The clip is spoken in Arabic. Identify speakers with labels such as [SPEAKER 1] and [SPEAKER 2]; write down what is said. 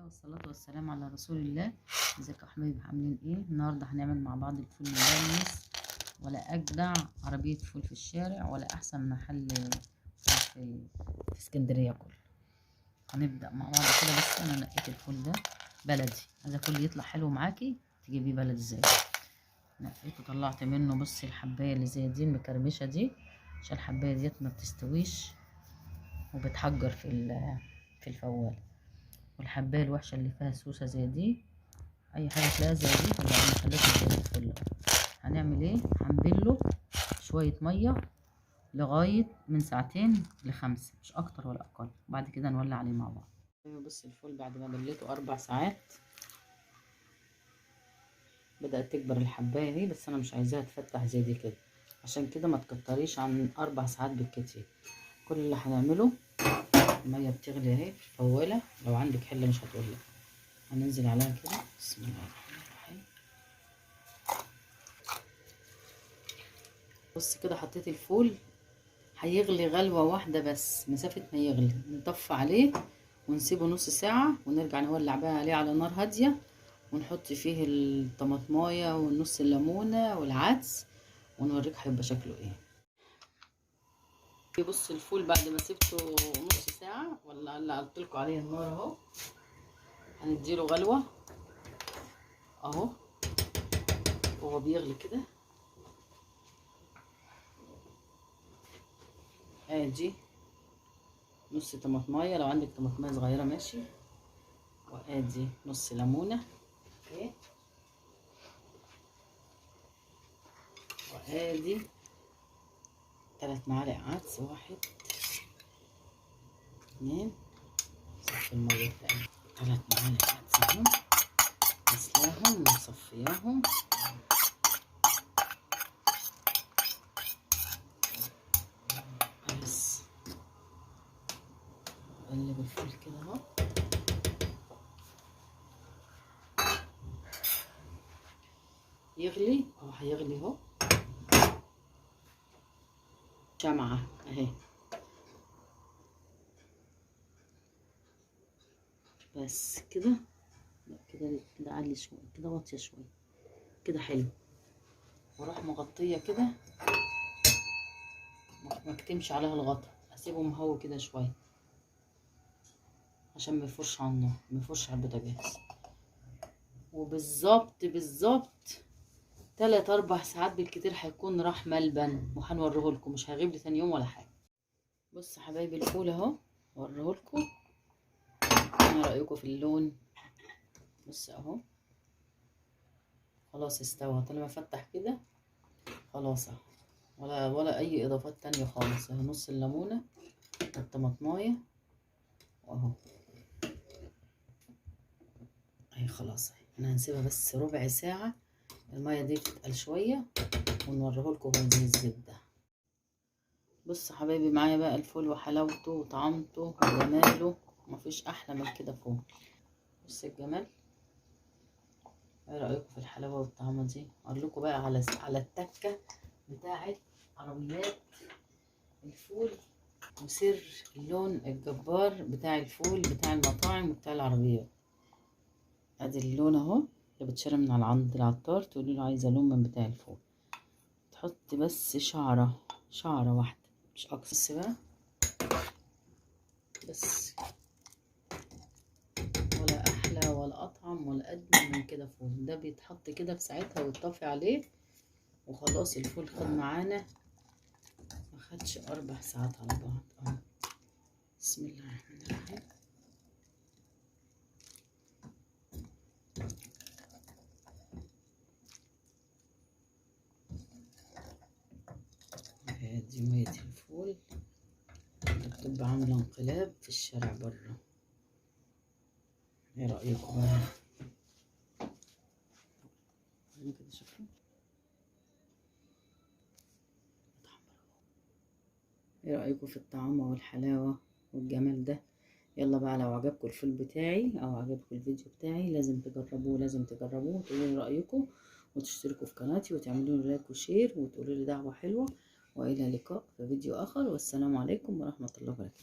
[SPEAKER 1] والصلاة والسلام على رسول الله. ازيكم يا حبايبي، عاملين ايه؟ النهارده هنعمل مع بعض الفول المدمس، ولا اجدع عربية فول في الشارع، ولا احسن محل فول في اسكندرية كله. هنبدأ مع بعض كده. بس انا نقيت الفول ده بلدي، عايزة فول يطلع حلو معاكي تجيبيه بلدي زي ده. نقيت وطلعت منه بصي الحباية اللي زي دي المكرمشة دي، عشان الحباية ديت ما بتستويش وبتحجر في الفوال. والحبايه الوحشه اللي فيها سوسه زي دي، اي حاجه تلاقيها زي دي طلعها خليتها زي الفل. هنعمل ايه؟ هنبله شويه ميه لغايه من 2 ل5، مش اكتر ولا اقل. بعد كده نولع عليه مع بعض. بص الفول بعد ما بليته 4 ساعات بدات تكبر الحبايه اهي، بس انا مش عايزاها تفتح زي دي كده، عشان كده ما تكتريش عن 4 ساعات بالكتير. كل اللي هنعمله الميه بتغلي اهي في الفواله، لو عندك حله مش هتقولك. هننزل عليها كده. بسم الله الرحمن الرحيم. بص كده حطيت الفول، هيغلي غلوة واحدة بس. مسافة ما يغلي نطفي عليه ونسيبه نص ساعة، ونرجع نولع بقى عليه على نار هادية، ونحط فيه الطماطماية والنص الليمونة والعدس، ونوريك هيبقى شكله ايه. بص الفول بعد ما سبته نص ساعة، ولا اللي قلتلكوا عليه النار اهو، هنديله غلوة اهو وهو بيغلي كده. ادي نص طماطمايه، لو عندك طماطمايه صغيره ماشي، وادي نص ليمونه اهي، وادي 3 معالق عدس، 1 2 صف الميه بتاعي، 3 معالق عدس اهم، غسلاهم ومصفياهم. بس اقلب الفول كده اهو، يغلي او هيغلي اهو، شمعة اهي. بس كده، لا كده عالي شويه، كده واطيه شويه، كده حلو. واروح مغطيه كده، ما اكتمش عليها الغطا، اسيبه مهوي كده شويه عشان ما يفرش على النار، ما يفرش على البوتاجاز. وبالظبط 3-4 ساعات بالكتير هيكون راح ملبن، وهنوريه لكم، مش هيغيب لي تاني يوم ولا حاجه. بص حبايبي الفول اهو، اوريه لكم. ايه رايكم في اللون؟ بص اهو خلاص استوى. طالما فتح كده خلاص اهو، ولا اي اضافات تانية خالص. اهي نص الليمونه والطماطمايه واهو اهي. خلاص اهي، انا هنسيبها بس ربع ساعه الميه دي تتقل شويه، ونوريه لكم هو زي الزبده. بص حبايبي معايا بقى الفول وحلاوته وطعمته وجماله، مفيش احلى من كده فول. بص الجمال. ايه رايكم في الحلاوه والطعمه دي؟ اقول لكم بقى على التكه بتاعه عربيات الفول، وسر اللون الجبار بتاع الفول بتاع المطاعم وبتاع العربيات. ادي اللون اهو، اللي بتشرب من عند العطار، تقولي له عايزه لون من بتاع الفول، تحط بس شعره واحده مش اكتر. بس بقى بس، ولا احلى ولا اطعم ولا اجمل من كده فول. ده بيتحط كده في ساعتها ويطفي عليه وخلاص. الفول خد معانا ما خدش 4 ساعات على بعض اهو. بسم الله الرحمن الرحيم. ادي مية الفول اللي بتبقى عاملة انقلاب في الشارع بره. ايه رأيكم بقى؟ كده شكله. ايه رأيكم في الطعامة والحلاوة والجمال ده؟ يلا بقى، لو عجبكم الفيل بتاعي او عجبكم الفيديو بتاعي لازم تجربوه وتقولوا لي رأيكم، وتشتركوا في قناتي وتعملوا لي لايك وشير وتقولوا لي دعوة حلوة. والى اللقاء في فيديو اخر، والسلام عليكم ورحمة الله وبركاته.